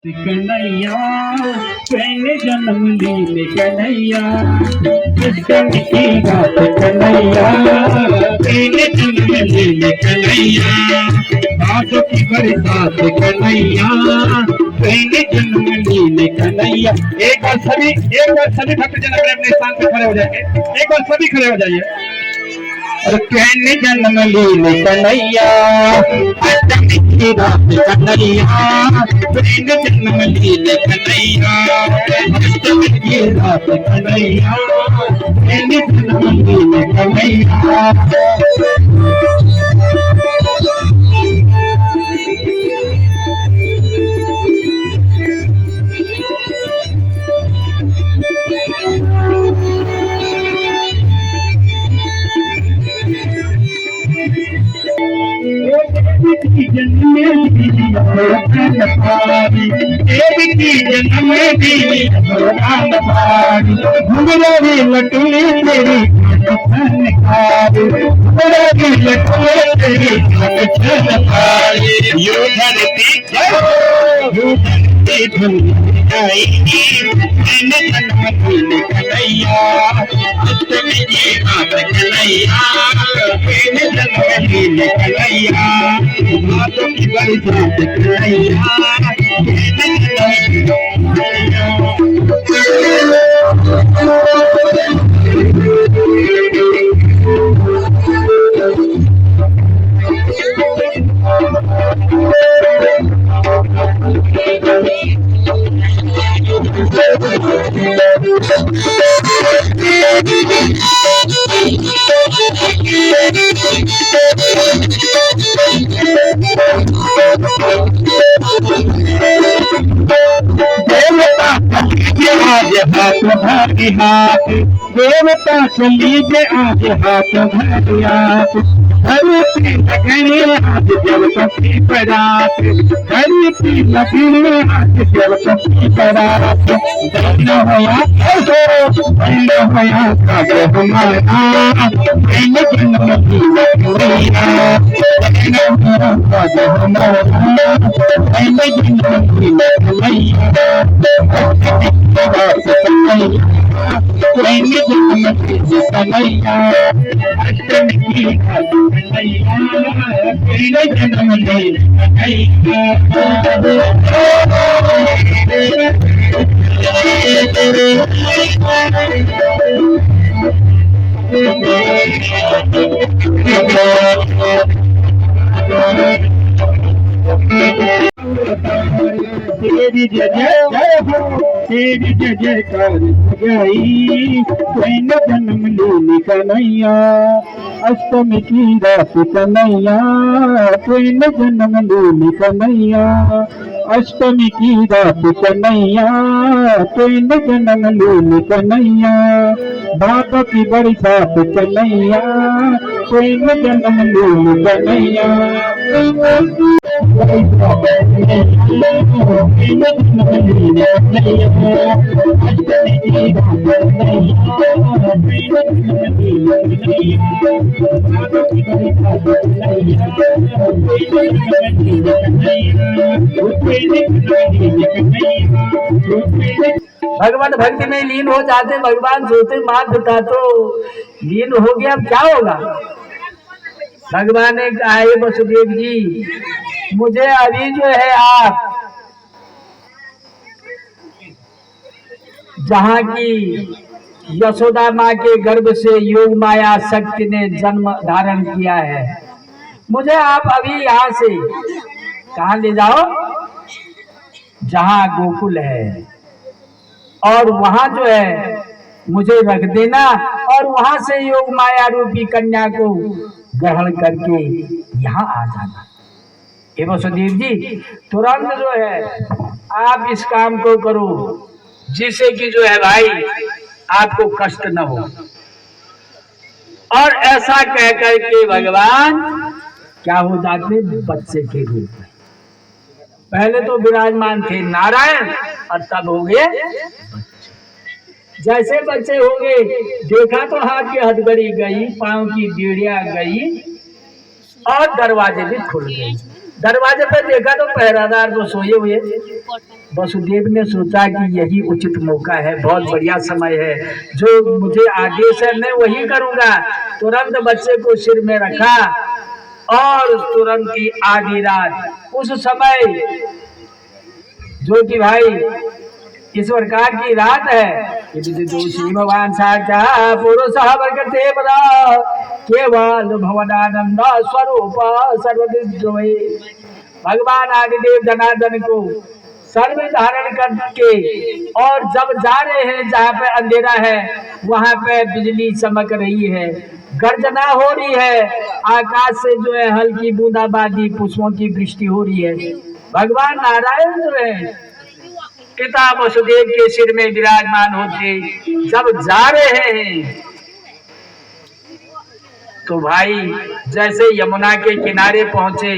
कन्हैया मैंने जन्म ली कन्हैया कृष्ण की बात कन्हैया मैंने जन्म ली कन्हैया बातों की बरसात कन्हैया मैंने जन्म ली कन्हैया। एक बार सभी भक्तजन अपने स्थान पर खड़े हो जाएंगे। एक बार सभी खड़े हो जाइए। कहने जन्म लीले कन्हैया अष्टमी की रात कन्हैया कहने जन्म लीले कन्हैया अष्टमी की रात कन्हैया कहने जन्म लीले कन्हैया। जन्म लटूरी तेरी यो धरती कन्हैया अष्टमी की बात कन्हैया कन्हैया बातों की बरसात कन्हैया। आज हाथ भारी हाथ देवता चलीजे आज हाथ भारी हाथ धरती लगने आज जब तकी बरात धरती लगने आज जब तकी बरात धन्य होया काज हमारा धन्य जन्म कन्हैया धन्य होया काज हमारा धन्य जन्म कन्हैया। कन्हैया अष्टमी की कन्हैया जन्म ले तेरी जय जय हो तेरी जय जयकार गई कोई जन्म लीली कन्हैया अष्टमी की रात कन्हैया कोई जन्म लीली कन्हैया अष्टमी की रात कन्हैया कोई जन्म लीली कन्हैया बातों की बरसात कन्हैया कोई जन्म लीली कन्हैया। भगवान भक्ति में लीन हो जाते भगवान सोते मात पिता तो लीन हो गया अब क्या होगा। भगवान ने कहा वसुदेव जी मुझे अभी जो है आप जहाँ की यशोदा माँ के गर्भ से योग माया शक्ति ने जन्म धारण किया है मुझे आप अभी यहाँ से कहाँ ले जाओ जहाँ गोकुल है और वहां जो है मुझे रख देना और वहां से योग माया रूपी कन्या को ग्रहण करके यहाँ आ जाना। वसुदेव जी तुरंत जो है आप इस काम को करो जिससे कि जो है भाई आपको कष्ट न हो। और ऐसा कह करके भगवान क्या हो जाते बच्चे के रूप में। पहले तो विराजमान थे नारायण और तब हो गए जैसे बच्चे हो गए देखा तो हाथ की हथकड़ी गई पांव की बेड़िया गई और दरवाजे भी खुल गए। दरवाजे पे देखा तो पहरादार तो सोए हुए। वसुदेव ने सोचा कि यही उचित मौका है, बहुत बढ़िया समय है, जो मुझे आदेश है मैं वही करूंगा। तुरंत बच्चे को सिर में रखा और तुरंत ही आधी रात उस समय जो कि भाई इस प्रकार की रात है कि दोषी भगवान साचा पुरुष वर्गते बदा केवल भवनानंद स्वरूप सर्वदिव्य भगवान आदिदेव जनार्दन को सर्व धारण करके और जब जा रहे हैं जहाँ पे अंधेरा है वहां पे बिजली चमक रही है, गर्जना हो रही है, आकाश से जो है हल्की बूंदाबांदी पुष्पों की वृष्टि हो रही है। भगवान नारायण जो है पिता वसुदेव के सिर में विराजमान होते जब जा रहे हैं तो भाई जैसे यमुना के किनारे पहुंचे,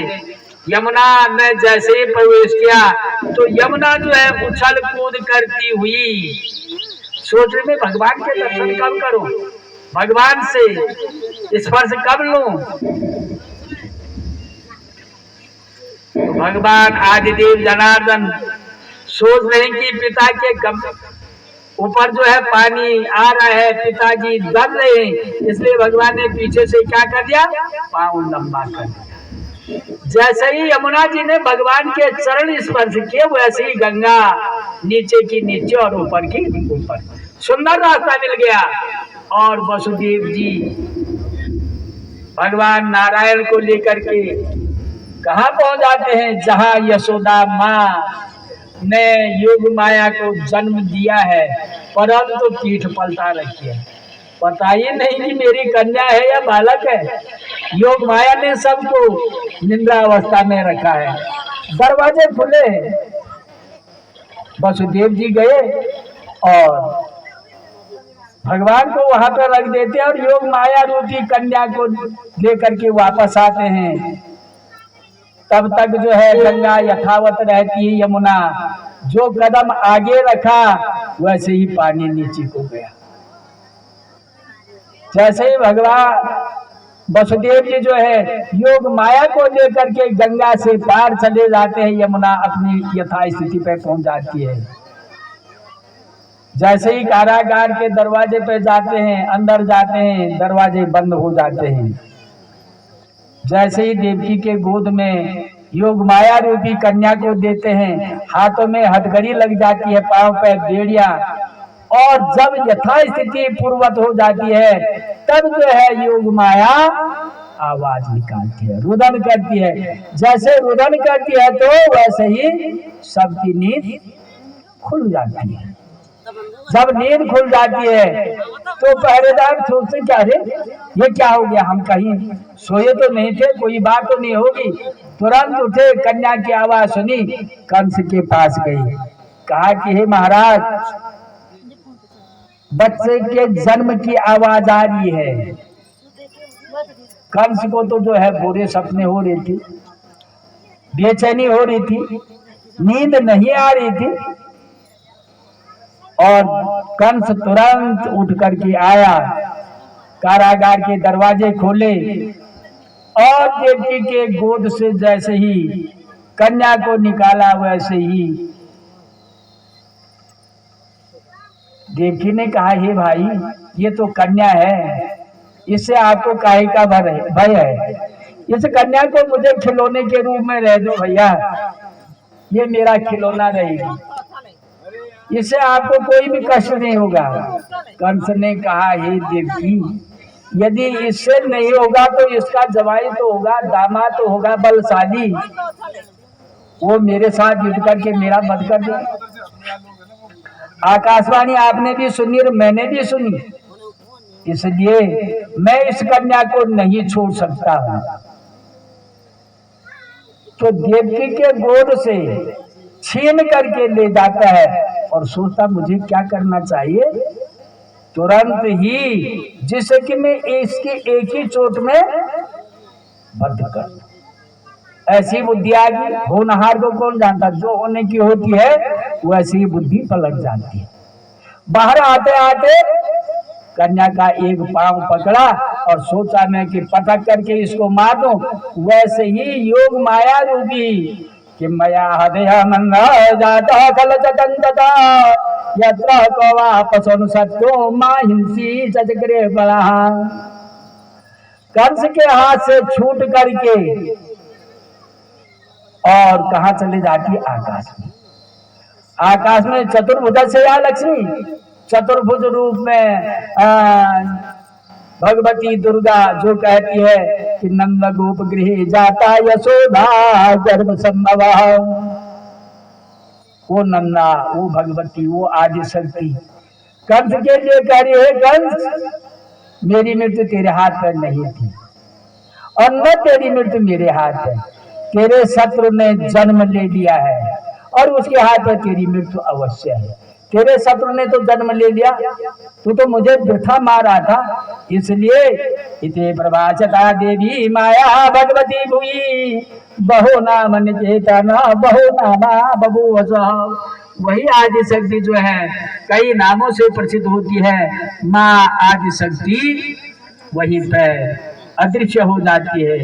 यमुना में जैसे ही प्रवेश किया तो यमुना जो है उछल कूद करती हुई सोच रहे में भगवान के दर्शन कब करूं, भगवान से स्पर्श कब लूं। तो भगवान आदिदेव जनार्दन सोच रहे हैं कि पिता के ऊपर जो है पानी आ रहा है, पिताजी डर रहे हैं, इसलिए भगवान ने पीछे से क्या कर दिया, पांव लंबा कर दिया। जैसे ही यमुना जी ने भगवान के चरण स्पर्श किए वैसे ही गंगा नीचे की नीचे और ऊपर की ऊपर, सुंदर रास्ता मिल गया। और वसुदेव जी भगवान नारायण को लेकर के कहाँ पहुंच जाते हैं, जहाँ यशोदा माँ ने योग माया को जन्म दिया है, परंतु तो पीठ पलटा रखी है, पता ही नहीं कि मेरी कन्या है या बालक है। योग माया ने सबको निंद्रा अवस्था में रखा है। दरवाजे खुले, वसुदेव जी गए और भगवान को वहां पर रख देते और योग माया रूपी कन्या को लेकर के वापस आते हैं। तब तक जो है गंगा यथावत रहती है, यमुना जो कदम आगे रखा वैसे ही पानी नीचे को गया। जैसे ही भगवान वसुदेव जी जो है योग माया को लेकर के गंगा से पार चले जाते हैं, यमुना अपनी यथा स्थिति पे पहुंच जाती है। जैसे ही कारागार के दरवाजे पे जाते हैं, अंदर जाते हैं, दरवाजे बंद हो जाते हैं। जैसे ही देवकी के गोद में योग माया रूपी कन्या को देते हैं, हाथों में हथकड़ी लग जाती है, पांव पे बेड़िया, और जब यथा स्थिति पूर्वत हो जाती है तब जो है योग माया आवाज निकालती है, रुदन करती है। जैसे रुदन करती है तो वैसे ही सबकी नींद खुल जाती है। जब नींद खुल जाती है तो पहरेदार सोचते क्या रे ये क्या हो गया, हम कहीं सोए तो नहीं थे, कोई बात तो नहीं होगी। तुरंत उठे, कन्या की आवाज सुनी, कंस के पास गई, कहा कि हे महाराज बच्चे के जन्म की आवाज आ रही है। कंस को तो जो है बुरे सपने हो रही थी, बेचैनी हो रही थी, नींद नहीं आ रही थी, और कंस तुरंत उठ करके आया, कारागार के दरवाजे खोले और देवकी के गोद से जैसे ही कन्या को निकाला वैसे ही देवकी ने कहा, हे भाई ये तो कन्या है, इससे आपको काहे का भय है, इस कन्या को मुझे खिलौने के रूप में रह दो भैया, ये मेरा खिलौना रहेगी, इससे आपको कोई भी कष्ट नहीं होगा। कंस ने कहा, हे देवकी यदि इससे नहीं होगा तो इसका जवाई तो होगा, दामाद तो होगा बलशाली, वो मेरे साथ युद्ध करके मेरा वध कर दे। आकाशवाणी आपने भी सुनी और मैंने भी सुनी, इसलिए मैं इस कन्या को नहीं छोड़ सकता हूं। तो देवकी के गोद से छीन करके ले जाता है और सोचता मुझे क्या करना चाहिए, तुरंत ही जिससे कि मैं इसकी एक ही चोट में बंद कर, ऐसी बुद्धि आ गई। होनहार को कौन जानता, जो होने की होती है वैसी ही बुद्धि पलट जाती है। बाहर आते आते कन्या का एक पांव पकड़ा और सोचा मैं कि पटक करके इसको मार दूं। वैसे ही योग माया रूपी कि मया हृदय मन जाता खल चटंतता यत्र कवापसन सत्यो माहिंसी चचक्रे बड़ा। कंस के हाथ से छूट करके और कहा चले जाती आकाश में। आकाश में चतुर्भुज से या लक्ष्मी, चतुर्भुज रूप में भगवती दुर्गा जो कहती है कि नंद गोप गृह जाता यशोदा गर्भ संभव। वो नंदा, वो भगवती, वो आदि शक्ति कंस के लिए कह रही है, कंस मेरी मृत्यु तेरे हाथ पर नहीं थी और न तेरी मृत्यु मेरे हाथ है। तेरे शत्रु ने जन्म ले लिया है और उसके हाथ में तेरी मृत्यु अवश्य है। तेरे शत्रु ने तो जन्म ले लिया, तू तो मुझे वृथा मारा था। इसलिए इते प्रभाचता देवी माया भगवती भुई बहु नाम निकेतन बहु नामा बभूव। वही आदि शक्ति जो है कई नामों से प्रसिद्ध होती है, माँ आदि शक्ति वहीं पर अदृश्य हो जाती है।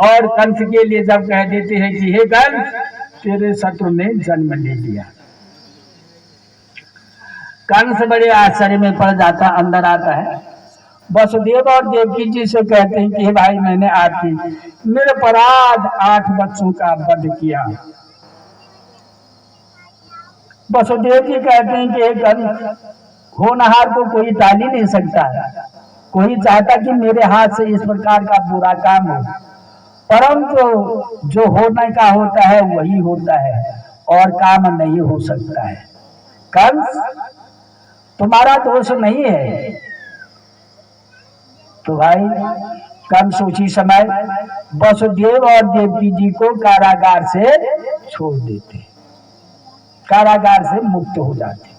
और कंस के लिए जब कह देते हैं कि हे कंस तेरे शत्रु ने जन्म ले लिया, कंस बड़े आश्चर्य में पड़ जाता, अंदर आता है। वसुदेव और देवकी जी से कहते हैं कि भाई मैंने आपकी निरपराध 8 बच्चों का वध किया। वसुदेव जी कहते हैं कि कंस होनहार को कोई टाल ही नहीं सकता है, कोई चाहता कि मेरे हाथ से इस प्रकार का बुरा काम हो, परंतु जो होने का होता है वही होता है और काम नहीं हो सकता है। कंस तुम्हारा दोष नहीं है। तो भाई कंस उसी समय वसुदेव और देवकी जी को कारागार से छोड़ देते, कारागार से मुक्त हो जाते,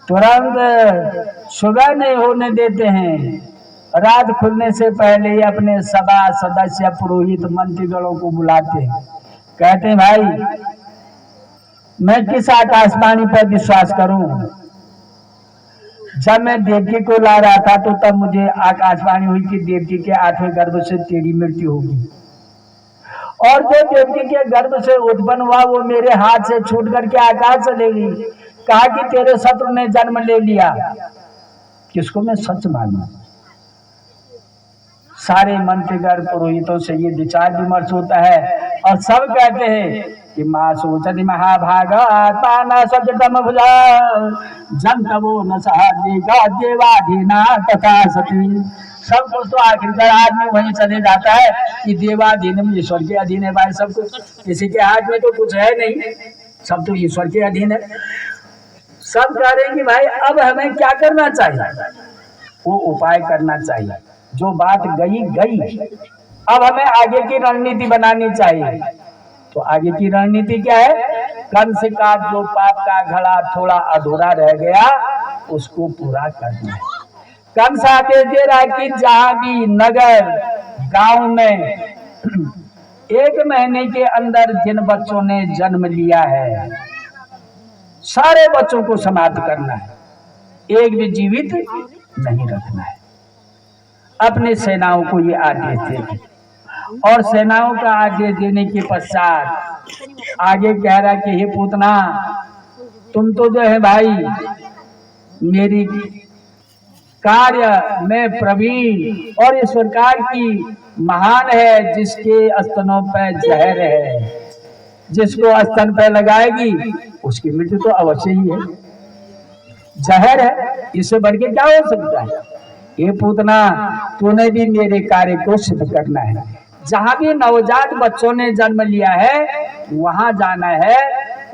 तुरंत सुबह नहीं होने देते हैं। रात खुलने से पहले ही अपने सभा सदस्य पुरोहित मंत्रीगणों को बुलाते हैं, कहते हैं भाई मैं किस आकाशवाणी पर विश्वास करूं। जब मैं देवकी को ला रहा था तो तब मुझे आकाशवाणी हुई कि देवकी के 8वें गर्भ से तेरी मृत्यु होगी, और जो देवकी के गर्भ से उत्पन्न हुआ वो मेरे हाथ से छूट करके आकाश चले गई। कहा कि तेरे शत्रु ने जन्म ले लिया। किसको मैं सच मानूं? सारे मंत्रीगण पुरोहितों से ये विचार विमर्श होता है और सब कहते हैं कि माँ सोचति महाभागा ताना सचतम भुजा जंतवो न सहादेगा देवाधीना तथा सती। सब कुछ तो आखिरकार आदमी वहीं चले जाता है कि देवाधीन ईश्वर के अधीन है। भाई सब कुछ किसी के हाथ में तो कुछ है नहीं, सब तो ईश्वर के अधीन है। सब कह रहे हैं कि भाई अब हमें क्या करना चाहिए, वो उपाय करना चाहिए। जो बात गई गई, अब हमें आगे की रणनीति बनानी चाहिए। तो आगे की रणनीति क्या है? कंस का जो पाप का घड़ा थोड़ा अधूरा रह गया उसको पूरा करना है। कंस आदेश दे रहा है कि जहां भी नगर गांव में 1 महीने के अंदर जिन बच्चों ने जन्म लिया है सारे बच्चों को समाप्त करना है, एक भी जीवित नहीं रखना है। अपने सेनाओं को ये आदेश दे, और सेनाओं का आदेश देने के पश्चात आगे कह रहा कि हे पूतना तुम तो जो है भाई मेरी कार्य में प्रवीण और इस प्रकार की महान है जिसके स्तनों पर जहर है, जिसको स्तन पर लगाएगी उसकी मृत्यु तो अवश्य ही है। जहर है, इससे बढ़ के क्या हो सकता है? ये पूतना तूने भी मेरे कार्य को सिद्ध करना है। जहां भी नवजात बच्चों ने जन्म लिया है वहां जाना है,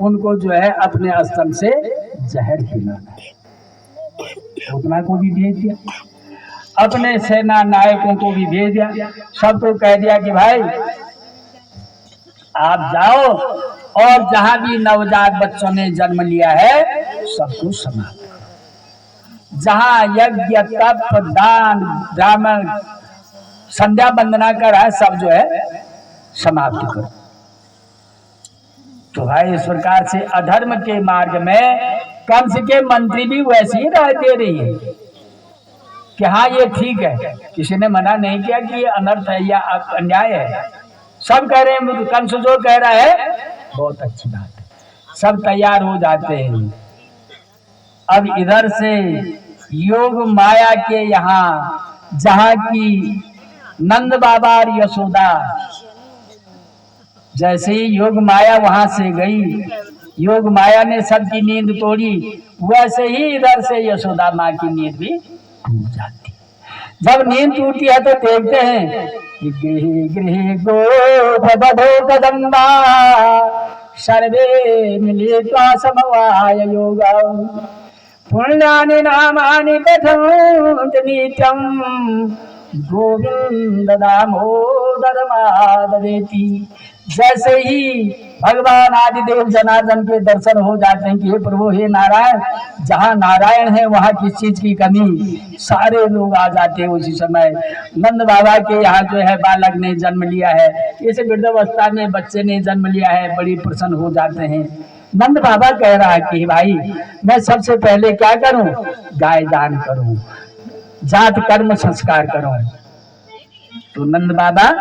उनको जो है अपने स्तन से जहर खिलाना है। पूतना को भी भेज दिया, अपने सेना नायकों को भी भेज दिया, सबको कह दिया कि भाई आप जाओ और जहां भी नवजात बच्चों ने जन्म लिया है सबको समाप्त, जहां यज्ञ तप दान ब्राह्मण संध्या वंदना करा है सब जो है समाप्त करो। तो भाई इस प्रकार से अधर्म के मार्ग में कंस के मंत्री भी वैसे ही राय दे रही है। कि हाँ ये ठीक है, किसी ने मना नहीं किया कि ये अनर्थ है या अन्याय है। सब कह रहे हैं, कंस जो कह रहा है बहुत अच्छी बात है, सब तैयार हो जाते हैं। अब इधर से योग माया के यहाँ, जहाँ की नंद बाबा और यशोदा, जैसे ही योग माया वहां से गई, योग माया ने सबकी नींद तोड़ी, वैसे ही इधर से यशोदा माँ की नींद भी टूट जाती। जब नींद टूटी है तो देखते हैं कि गृह गृह गोधो कदम्बा सर्वे मिलित्वा समवाय योगा पुण्यानि नामानि कथन्ति नित्यं गोविंद दामोदर माधवेति। जैसे ही भगवान आदिदेव जनार्दन के दर्शन हो जाते हैं कि हे प्रभु हे नारायण, जहाँ नारायण है वहाँ किस चीज की कमी, सारे लोग आ जाते हैं उसी समय। नंद बाबा के यहाँ जो है बालक ने जन्म लिया है, इस वृद्धावस्था में बच्चे ने जन्म लिया है, बड़ी प्रसन्न हो जाते हैं। नंद बाबा कह रहा है कि भाई मैं सबसे पहले क्या करूं, गाय दान करूं, जात कर्म संस्कार करूं। तो नंद बाबा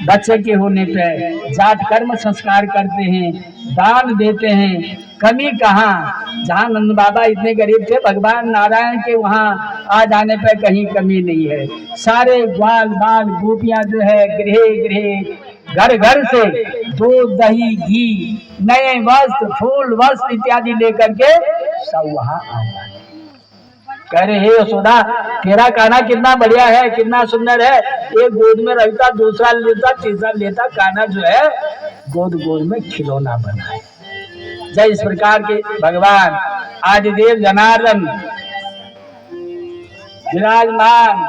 बच्चे के होने पे जात कर्म संस्कार करते हैं, दान देते हैं। कमी कहाँ, जहाँ नंद बाबा इतने गरीब थे, भगवान नारायण के वहाँ आ जाने पे कहीं कमी नहीं है। सारे ग्वाल बाल गोपियां जो है गृह गृह घर घर से दूध दही घी नए वस्त्र फूल वस्त्र इत्यादि लेकर के सब वहाँ आ जाए। कह रहे हे यशोदा, तेरा कान्हा कितना बढ़िया है, कितना सुंदर है, एक गोद में रहता, दूसरा लेता, तीसरा लेता, कान्हा जो है गोद गोद में खिलौना बना है। जय इस प्रकार के भगवान आदिदेव जनार्दन विराजमान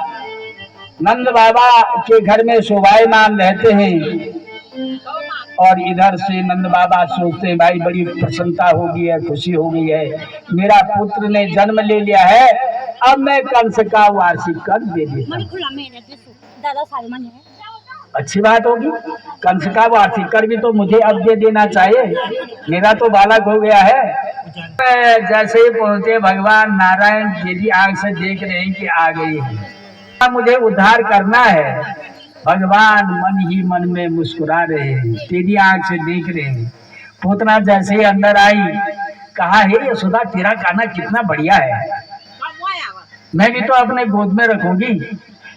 नंद बाबा के घर में शोभायमान रहते हैं। और इधर से नंद बाबा सोचते हैं भाई बड़ी प्रसन्नता हो गई है, खुशी हो गई है, मेरा पुत्र ने जन्म ले लिया है, अब मैं कंस का वार्षिक कर दे देता हूं। अच्छी बात होगी, कंस का वार्षिक कर भी तो मुझे अब दे देना चाहिए, मेरा तो बालक हो गया है। जैसे ही पहुंचे भगवान नारायण जी आंख से देख रहे हैं कि आ गई है, मुझे उद्धार करना है। भगवान मन ही मन में मुस्कुरा रहे हैं, तेरी आंख से देख रहे हैं। पूतना जैसे ही अंदर आई, कहा हे यशोदा, तेरा कान्हा कितना बढ़िया है, मैं भी तो अपने गोद में रखूंगी,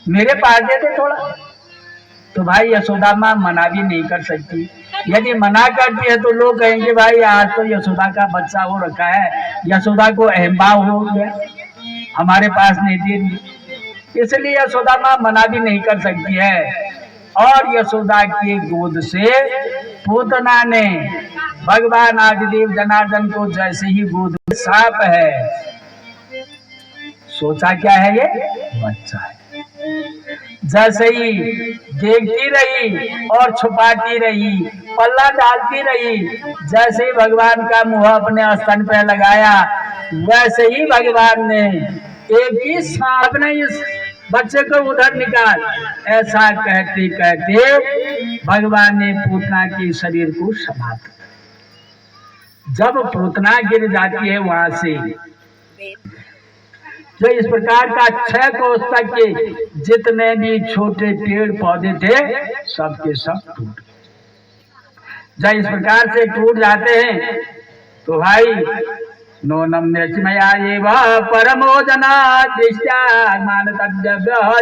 मेरे पास दे दे थोड़ा। तो भाई यशोदा माँ मना भी नहीं कर सकती, यदि मना करती है तो लोग कहेंगे भाई आज तो यशोदा का बच्चा हो रखा है, यशोदा को अहंभाव हो गया, हमारे पास नहीं दे, इसलिए यशोदा माँ मना भी नहीं कर सकती है। और यशोदा की गोद से पूतना ने भगवान आदिदेव जनार्दन को जैसे ही गोद में सांप है, सोचा क्या है ये बच्चा है। जैसे ही देखती रही और छुपाती रही, पल्ला डालती रही, जैसे ही भगवान का मुंह अपने स्तन पे लगाया, वैसे ही भगवान ने एक ही सांप ने इस बच्चे को उधर निकाल, ऐसा कहते कहते भगवान ने पूतना के शरीर को समाप्त। जब पूतना गिर जाती है वहां से, तो इस प्रकार का 6 कोस तक के जितने भी छोटे पेड़ पौधे थे सबके सब टूट, जब इस प्रकार से टूट जाते हैं तो भाई नोनम निर्चमया एवं परमो जना दृष्टा मानतव्य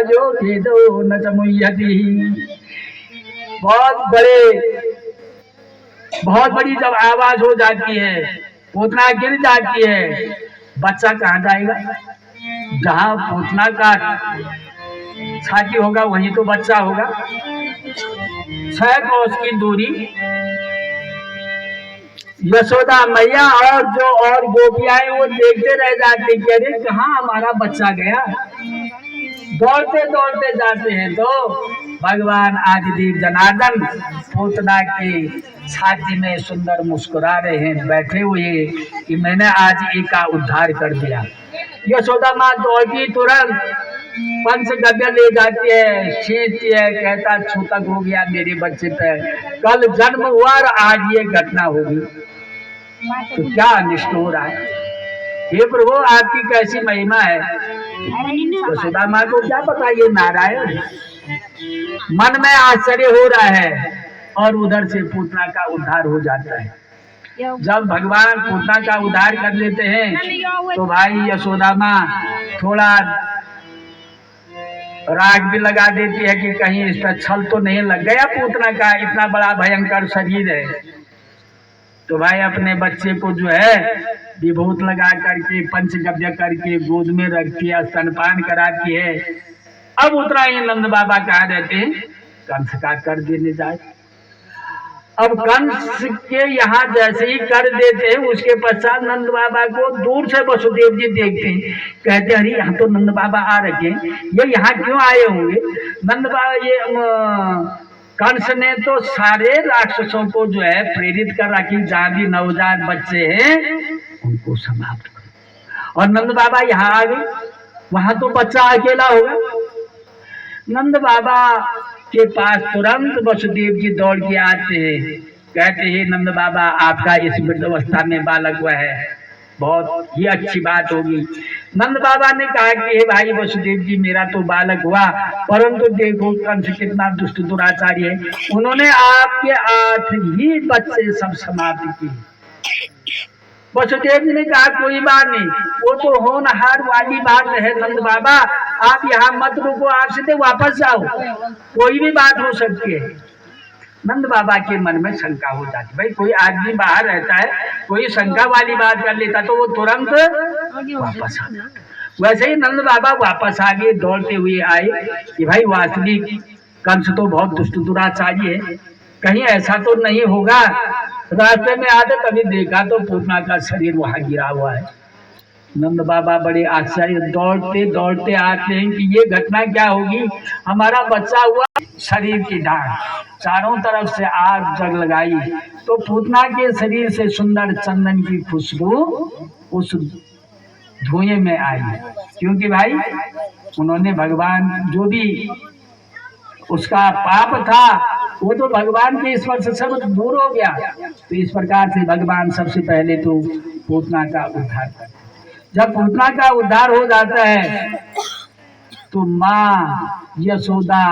योगी दो न चमुयति। बहुत बड़ी जब आवाज हो जाती है, पूतना गिर जाती है, बच्चा कहाँ जाएगा, जहाँ पूतना का छाती होगा वहीं तो बच्चा होगा। 6 कोस की दूरी यशोदा मैया और गोपियाएं वो देखते रह जाते, कह रहे कहाँ हमारा बच्चा गया। दौड़ते दौड़ते जाते हैं तो भगवान आदिदेव जनार्दन पूतना की छाती में सुंदर मुस्कुरा रहे हैं, बैठे हुए कि मैंने आज एक का उद्धार कर दिया। यशोदा माँ दौड़ती तुरंत पंचगव्य ले जाती है, छींचती है, कहता छूतक हो गया मेरे बच्चे पे, कल जन्म हुआ और आज ये घटना होगी, तो क्या अनिष्ट हो रहा है। हे प्रभु आपकी कैसी महिमा है, यशोदा माँ को क्या पता ये नारायण। मन में आश्चर्य हो रहा है और उधर से पूतना का उद्धार हो जाता है। जब भगवान पूतना का उद्धार कर लेते हैं तो भाई यशोदा माँ थोड़ा राग भी लगा देती है कि कहीं इस पर छल तो नहीं लग गया, पूतना का इतना बड़ा भयंकर शरीर है। तो भाई अपने बच्चे को जो है विभूत लगा करके पंचगव्य करके गोद में रखती है, स्तनपान कराती है। अब उतरा ही नंद बाबा कहाँ रहते हैं, कंस का कर देने जाए। अब कंस के यहाँ जैसे ही कर देते हैं उसके पश्चात नंद बाबा को दूर से वसुदेव जी देखते हैं, कहते अरे यहाँ तो नंद बाबा आ रखे, ये यहाँ क्यों आए होंगे। नंद बाबा ये कंस ने तो सारे राक्षसों को जो है प्रेरित कर रखी, जहाँ भी नवजात बच्चे हैं उनको समाप्त करो। और नंद बाबा यहाँ आ गए, वहां तो बच्चा अकेला होगा। नंद बाबा के पास तुरंत वसुदेव जी दौड़ के आते हैं, कहते हैं नंद बाबा आपका इस वृद्धावस्था में बालक हुआ है, बहुत ही अच्छी बात होगी। नंद बाबा ने कहा कि हे भाई वसुदेव जी मेरा तो बालक हुआ, परंतु देखो कंस कितना दुष्ट दुराचारी है, उन्होंने आपके 8 ही बच्चे सब समाप्त किए। वसुदेव जी ने कहा कोई बात नहीं, वो तो होनहार वाली बात है नंद बाबा, आप यहाँ मत रुको, आप सीधे वापस जाओ, कोई भी बात हो सकती है। नंद बाबा के मन में शंका हो जाती, भाई कोई आदमी बाहर रहता है, कोई शंका वाली बात कर लेता तो वो तुरंत वापस आ जाता। वैसे ही नंद बाबा वापस आ गए, दौड़ते हुए आए कि भाई वास्तविक कंस तो बहुत दुष्ट दुराचारी है, कहीं ऐसा तो नहीं होगा। रास्ते में आते तभी देखा तो पूतना का शरीर वहां गिरा हुआ है। नंद बाबा बड़े आश्चर्य दौड़ते दौड़ते आते हैं कि ये घटना क्या होगी, हमारा बच्चा हुआ शरीर की डांट चारों तरफ से आग जग लगाई तो पूतना के शरीर से सुंदर चंदन की खुशबू उस धुएं में आई, क्योंकि भाई उन्होंने भगवान जो भी उसका पाप था वो तो भगवान के स्पर्श से सब दूर हो गया। तो इस प्रकार से भगवान सबसे पहले तो पूतना का उद्धार करते। जब पूतना का उद्धार हो जाता है तो माँ यशोदा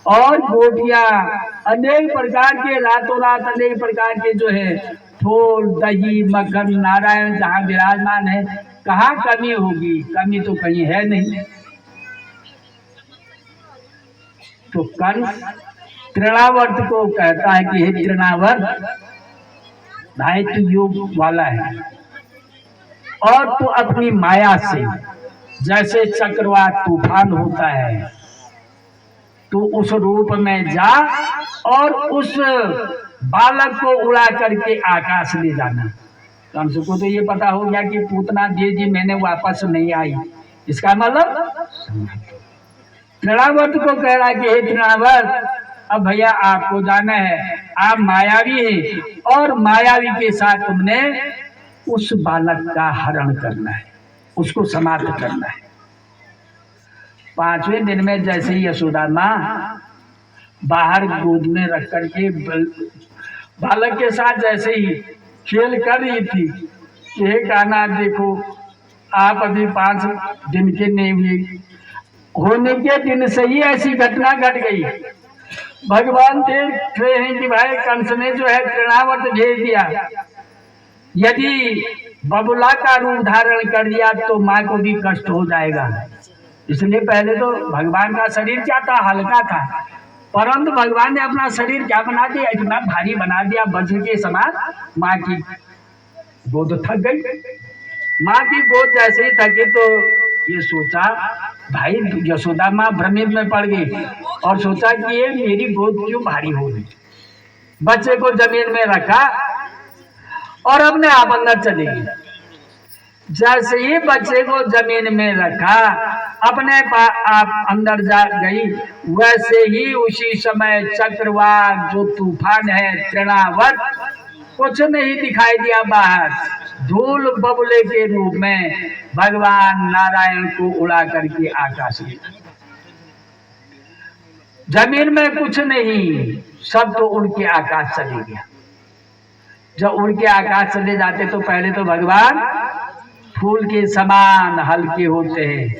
और गोपियां अनेक प्रकार के रातों रात अनेक प्रकार के जो है फूल दही मक्खन नारायण जहाँ विराजमान है, कहाँ कमी होगी, कमी तो कहीं है नहीं। तो कंस तृणावर्त को कहता है कि हे तृणावर्त भाई तू योग वाला है और तू अपनी माया से जैसे चक्रवात तूफान होता है तो उस रूप में जा और उस बालक को उड़ा करके आकाश ले जाना। कंस को तो ये पता हो गया कि पूतना दे जी मैंने वापस नहीं आई, इसका मतलब तृणावर्त को कह रहा है कि हे तृणावर्त अब भैया आपको जाना है, आप मायावी हैं और मायावी के साथ तुमने उस बालक का हरण करना है, उसको समाप्त करना है। 5वें दिन में जैसे ही यशोदा माँ बाहर गोद में रख करके बालक के साथ जैसे ही खेल कर रही थी कि हे कान्हा देखो आप अभी 5 दिन के नहीं हुए, होने के दिन से ही ऐसी घटना घट गई। भगवान देख रहे हैं कि भाई कंस ने जो है तृणावर्त भेज दिया, यदि बबुला का रूप धारण कर दिया तो माँ को भी कष्ट हो जाएगा। इसलिए पहले तो भगवान का शरीर क्या था, हल्का था, परंतु भगवान ने अपना शरीर क्या बना दिया, इतना भारी बना दिया वज्र के समान। माँ की गोद थक गई। माँ की गोद जैसे ही थकी तो ये सोचा भाई यशोदा माँ भ्रमित में पड़ गई और सोचा कि ये मेरी गोद क्यों भारी हो गई। बच्चे को जमीन में रखा और अपने आप अंदर चली गई। जैसे ही बच्चे को जमीन में रखा अपने आप अंदर जा गई, वैसे ही उसी समय चक्रवात जो तूफान है तृणावर्त कुछ नहीं दिखाई दिया, बाहर धूल बबुले के रूप में भगवान नारायण को उड़ा करके आकाश में। जमीन में कुछ नहीं, सब तो उड़ के आकाश चले गया। जब उड़ के आकाश चले जाते तो पहले तो भगवान फूल के समान हल्के होते हैं।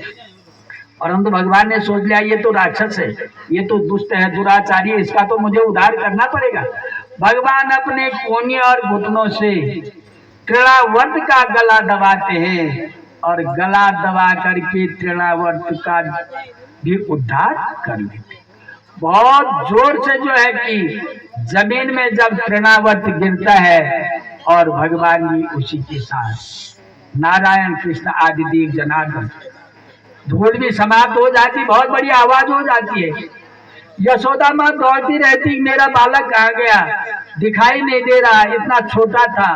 परंतु भगवान ने सोच लिया ये तो राक्षस है, ये तो दुष्ट है, दुराचारी है, इसका तो मुझे उद्धार करना पड़ेगा। भगवान अपने कोने और घुटनों से तृणावर्त का गला दबाते हैं और गला दबा करके तृणावर्त का भी उद्धार कर लेते। बहुत जोर से जो है कि जमीन में जब तृणावर्त गिरता है और भगवान जी उसी के साथ नारायण कृष्ण आदिदेव जनार्दन, धूल भी समाप्त हो जाती, बहुत बड़ी आवाज हो जाती है। यशोदा माँ दौड़ती रहती, मेरा बालक कहाँ गया, दिखाई नहीं दे रहा, इतना छोटा था,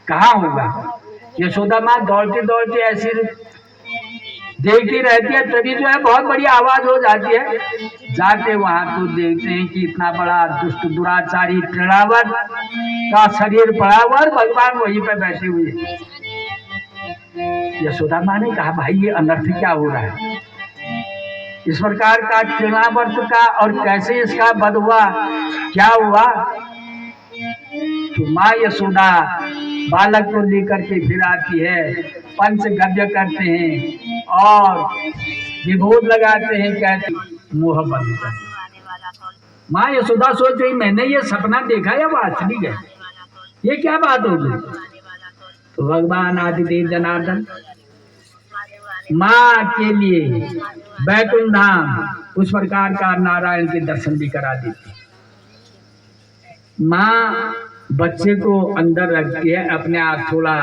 कहाँ होगा। यशोदा माँ दौड़ती दौड़ती ऐसी देखती रहती है, तभी जो है बहुत बड़ी आवाज हो जाती है। जाते वहां तो देखते हैं कि इतना बड़ा दुष्ट दुराचारी तृणावर्त का शरीर पड़ा हुआ और भगवान वहीं पे बैठे हुए। यशोदा माँ ने कहा भाई ये अनर्थ क्या हो रहा है, इस प्रकार का तृणावर्त का, और कैसे इसका वध हुआ, क्या हुआ। तो माँ यशोदा बालक को लेकर के फिर आती है, पंचगव्य करते हैं और विभूत लगाते हैं, कहते मोह बंद कर। माँ यशोदा सोच रही मैंने ये सपना देखा या वास्तविक है, ये क्या बात होगी। तो भगवान आदिदेव जनार्दन माँ के लिए बैकुंठ धाम उस प्रकार का नारायण के दर्शन भी करा देती। माँ बच्चे को अंदर रखती है, अपने आप थोड़ा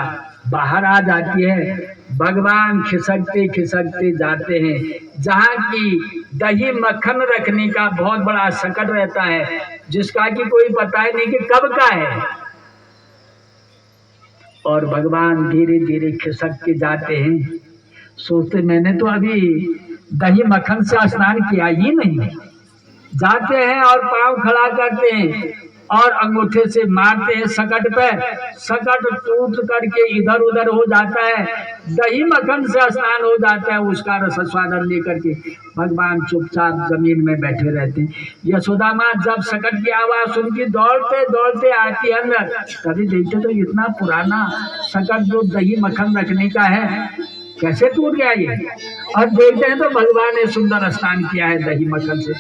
बाहर आ जाती है। भगवान खिसकते खिसकते जाते हैं जहाँ की दही मक्खन रखने का बहुत बड़ा संकट रहता है, जिसका कि कोई पता ही नहीं कि कब का है। और भगवान धीरे धीरे खिसक के जाते हैं, सोचते मैंने तो अभी दही मक्खन से स्नान किया ही नहीं। जाते हैं और पांव खड़ा करते हैं और अंगूठे से मारते हैं सकट पे, सकट टूट करके इधर उधर हो जाता है, दही मक्खन से स्नान हो जाता है। उसका रस स्वादन लेकर के भगवान चुपचाप जमीन में बैठे रहते हैं। यशोदा माँ जब सकट की आवाज सुनती दौड़ते दौड़ते आती है अंदर, कभी देखते तो इतना पुराना सकट जो दही मक्खन रखने का है कैसे टूट गया ये, और देखते हैं तो भगवान ने सुंदर स्नान किया है दही मक्खन से।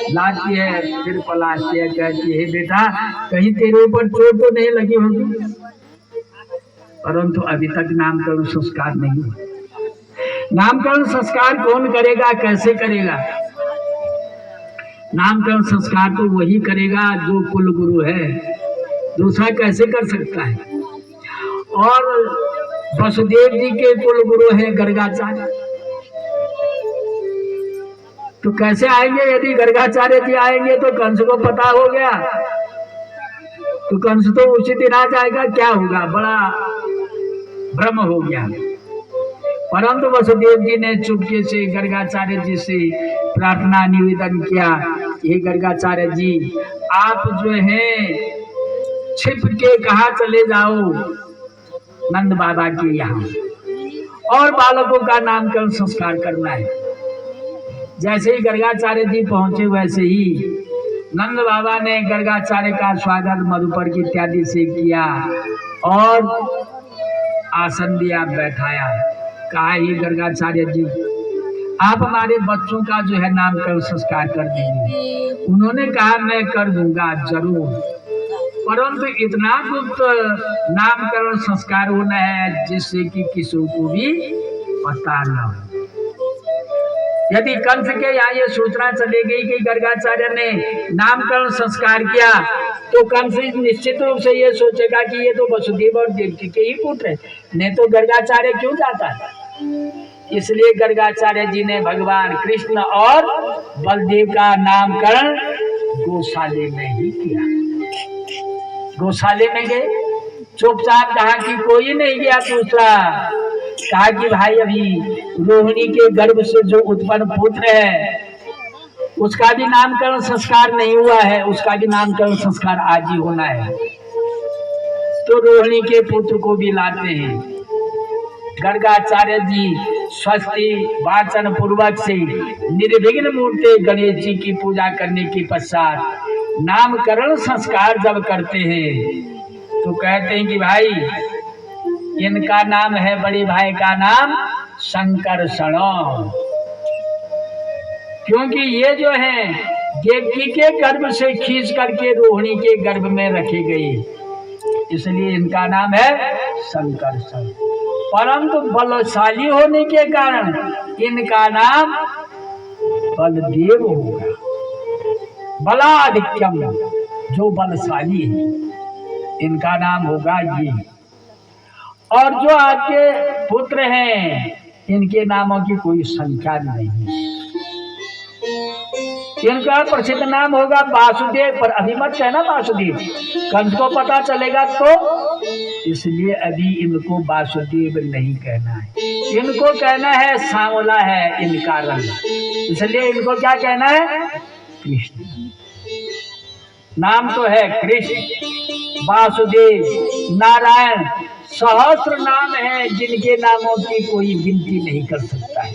लाती है फिर पलाती है, कहती है बेटा कहीं तेरे ऊपर चोट तो नहीं लगी होगी। परंतु अभी तक नामकरण संस्कार नहीं हुआ। नामकरण संस्कार कौन करेगा, कैसे करेगा। नामकरण संस्कार तो वही करेगा जो कुल गुरु है, दूसरा कैसे कर सकता है। और वसुदेव जी के कुल गुरु हैं गर्गाचार्य, तो कैसे आएंगे। यदि गर्गाचार्य जी आएंगे तो कंस को पता हो गया, तो कंस तो उसी दिन आ जाएगा, क्या होगा, बड़ा भ्रम हो गया। परंतु वसुदेव जी ने चुपके से गर्गाचार्य जी से प्रार्थना निवेदन किया, हे गर्गाचार्य जी आप जो है छिप के कहा चले जाओ नंद बाबा के यहाँ, और बालकों का नामकरण संस्कार करना है। जैसे ही गर्गाचार्य जी पहुंचे वैसे ही नंद बाबा ने गर्गाचार्य का स्वागत मधुपर्क इत्यादि से किया और आसन दिया, बैठाया। कहा ही गर्गाचार्य जी आप हमारे बच्चों का जो है नामकरण संस्कार कर देंगे। उन्होंने कहा मैं कर दूंगा जरूर, परंतु इतना गुप्त नामकरण संस्कार होना है जिससे कि किसी को भी पता न हो। यदि कंस के यहाँ ये सूचना चली गई कि गर्गाचार्य ने नामकरण संस्कार किया, तो कंस निश्चित रूप से ये सोचेगा कि ये तो वसुदेव और देवकी के ही पुत्र है, नहीं तो गर्गाचार्य क्यों जाता है। इसलिए गर्गाचार्य जी ने भगवान कृष्ण और बलदेव का नामकरण गौशाले में ही किया। गौशाले में गए, चुपचाप कहा कि कोई नहीं गया। दूसरा कहा कि भाई अभी रोहिणी के गर्भ से जो उत्पन्न पुत्र है उसका भी नामकरण संस्कार नहीं हुआ है, उसका भी नामकरण संस्कार आज ही होना है। तो रोहिणी के पुत्र को भी लाते हैं। गर्गाचार्य जी स्वस्ति वाचन पूर्वक से निर्विघ्न मूर्ति गणेश जी की पूजा करने के पश्चात नामकरण संस्कार जब करते हैं तो कहते हैं कि भाई इनका नाम है, बड़े भाई का नाम संकर्षण। क्योंकि ये जो है देवकी के गर्भ से खींच करके रोहिणी के गर्भ में रखी गई, इसलिए इनका नाम है संकर्षण। परंतु बलशाली होने के कारण इनका नाम बलदेव होगा। बलाधिक्यम, जो बलशाली है, इनका नाम होगा ये। और जो आपके पुत्र हैं, इनके नामों की कोई संख्या नहीं। इनका प्रसिद्ध नाम होगा वासुदेव, पर अभी मत कहना वासुदेव, कंस को पता चलेगा तो, इसलिए अभी इनको वासुदेव नहीं कहना है। इनको कहना है सांवला है इनका रंग, इसलिए इनको क्या कहना है? कृष्ण। नाम तो है कृष्ण, वासुदेव, नारायण, सहस्र नाम है जिनके नामों की कोई गिनती नहीं कर सकता है।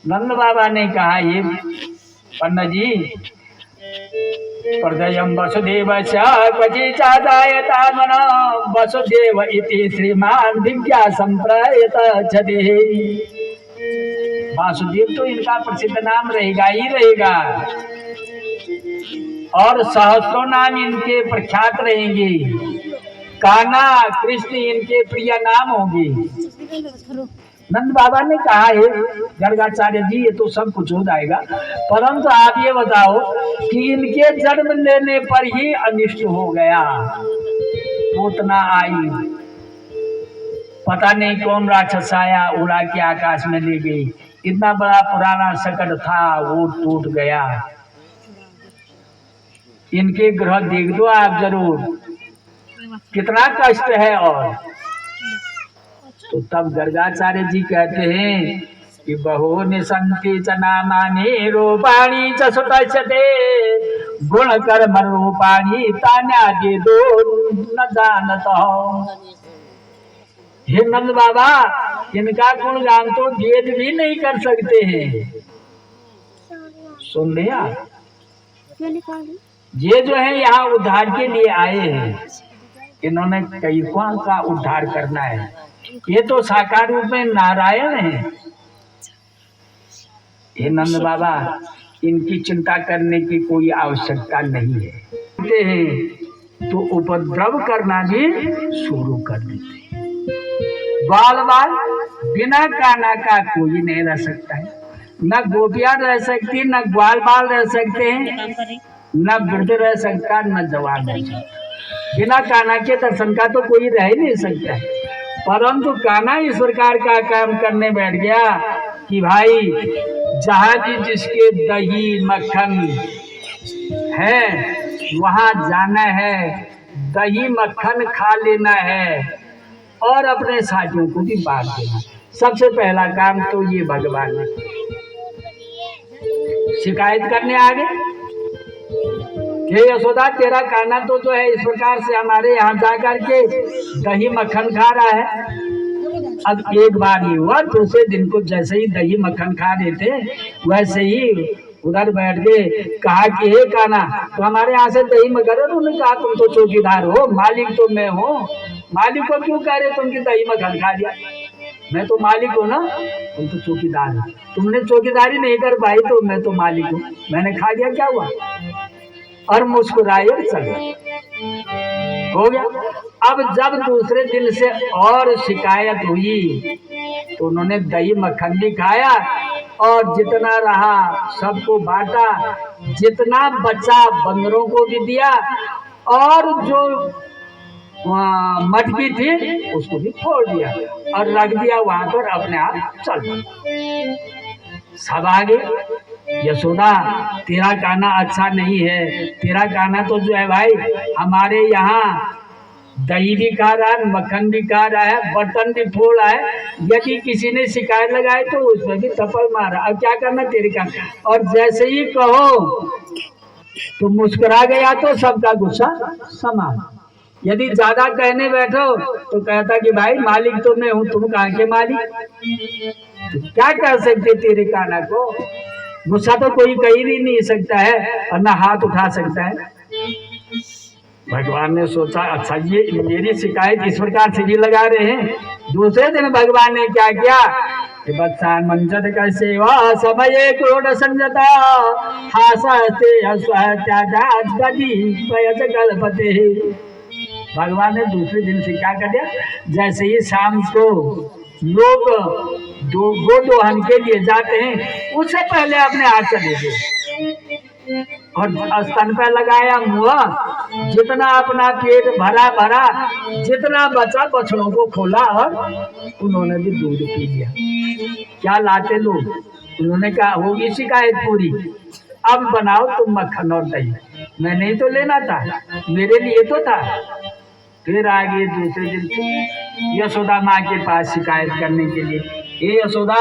नंद बाबा ने कहा, ये पन्ना जी, प्रदयम वसुदेव वसुदेव इति श्रीमान विद्या संप्रयत छदे। वासुदेव तो इनका प्रसिद्ध नाम रहेगा ही रहेगा, और सहस्रों नाम इनके प्रख्यात रहेंगे। कान्हा, कृष्ण इनके प्रिय नाम होंगे। नंद बाबा ने कहा है, गर्गाचार्य जी, ये तो सब कुछ हो जाएगा, परंतु आप ये बताओ कि इनके जन्म लेने पर ही अनिष्ट हो गया। पूतना आई, पता नहीं कौन राक्षस आया, उड़ा के आकाश में ले गई। इतना बड़ा पुराना सकट था, वो टूट गया। इनके ग्रह देख दो आप जरूर, कितना कष्ट है। और तो तब गर्गाचार्य जी कहते हैं कि बहो निसंति च नामानि रूपाणि च सुतस्यते गुण कर्म रूपाणि तान्यादि दो न जानत। हे नंद बाबा, इनका गुणगान तो वेद भी नहीं कर सकते हैं। सुन लिया, ये जो है यहाँ उद्धार के लिए आए हैं, इन्होंने कैकों का उद्धार करना है। ये तो साकार रूप में नारायण है। हे नंद बाबा, इनकी चिंता करने की कोई आवश्यकता नहीं है। तो उपद्रव करना भी शुरू कर देते। बाल बाल बिना काना का कोई नहीं रह सकता है, न गोपियां रह सकती, न ग्वाल बाल रह सकते हैं, न वृद्ध रह सकता, न जवान रह सकता। बिना काना के दर्शन का तो कोई रह ही नहीं सकता है। परंतु कान्हा इस प्रकार का काम करने बैठ गया कि भाई, जहाँ भी जिसके दही मक्खन है वहाँ जाना है, दही मक्खन खा लेना है और अपने साथियों को भी बांट देना। सबसे पहला काम तो ये भगवान ने शिकायत करने आ गए कि यशोदा, तेरा कान्हा तो जो है इस प्रकार से हमारे यहाँ जाकर के दही मक्खन खा रहा है। अब एक बार ये हुआ, दूसरे दिन को जैसे ही दही मक्खन खा लेते वैसे ही उधर बैठ के कहा कि हे कान्हा, तो हमारे यहाँ से दही मक्खन। उन्होंने कहा, तुम तो चौकीदार हो, मालिक तो मैं हूँ, मालिक को क्यों कह रहे तुम कि दही मक्खन खा लिया? मैं तो मालिक हूँ ना, तुम तो चौकीदार हो। तुमने चौकीदारी नहीं कर पाई तो मैं तो मालिक हूँ, मैंने खा लिया, क्या हुआ? और मुस्कुराए चल हो गया। अब जब दूसरे दिन से और शिकायत हुई तो उन्होंने दही मक्खन भी खाया और जितना रहा सबको बांटा, जितना बचा बंदरों को भी दिया, और जो मटकी थी उसको भी फोड़ दिया और रख दिया वहां पर, अपने आप चल। सब आगे, यशोदा तेरा कान्हा अच्छा नहीं है, तेरा कान्हा तो जो है भाई हमारे यहाँ दही भी खा रहा है, मक्खन भी खा रहा है, बर्तन भी फोड़ रहा है, यदि किसी ने शिकायत लगाई तो उसमें भी थप्पड़ मारा। अब क्या करना तेरे का? और जैसे ही कहो तो मुस्कुरा गया तो सबका गुस्सा समा। यदि ज्यादा कहने बैठो तो कहता कि भाई मालिक तो मैं हूँ, तुम कहाँ के मालिक? तो क्या कह सकते तेरे कान्हा को? गुस्सा तो कोई कहीं भी नहीं सकता है और ना हाथ उठा सकता है। भगवान ने सोचा अच्छा ये मेरी शिकायत इस प्रकार से भी लगा रहे हैं। दूसरे दिन भगवान ने क्या किया कि बत्सान मंजत का सेवा समय क्रोध संजता हासते कल्पते। भगवान ने दूसरे दिन से क्या कर दिया, जैसे ही शाम को लोग गोदोहन के लिए जाते हैं उससे पहले अपने हाथ चले गए और स्तन पे लगाया मुआ, जितना अपना पेट भरा भरा, जितना बचा बछड़ों को खोला और उन्होंने भी दूध पी लिया। क्या लाते लोग, उन्होंने कहा होगी शिकायत पूरी, अब बनाओ तुम मक्खन और दही, मैं नहीं तो लेना था, मेरे लिए तो था। फिर आगे दूसरे दिन यशोदा माँ के पास शिकायत करने के लिए, हे यशोदा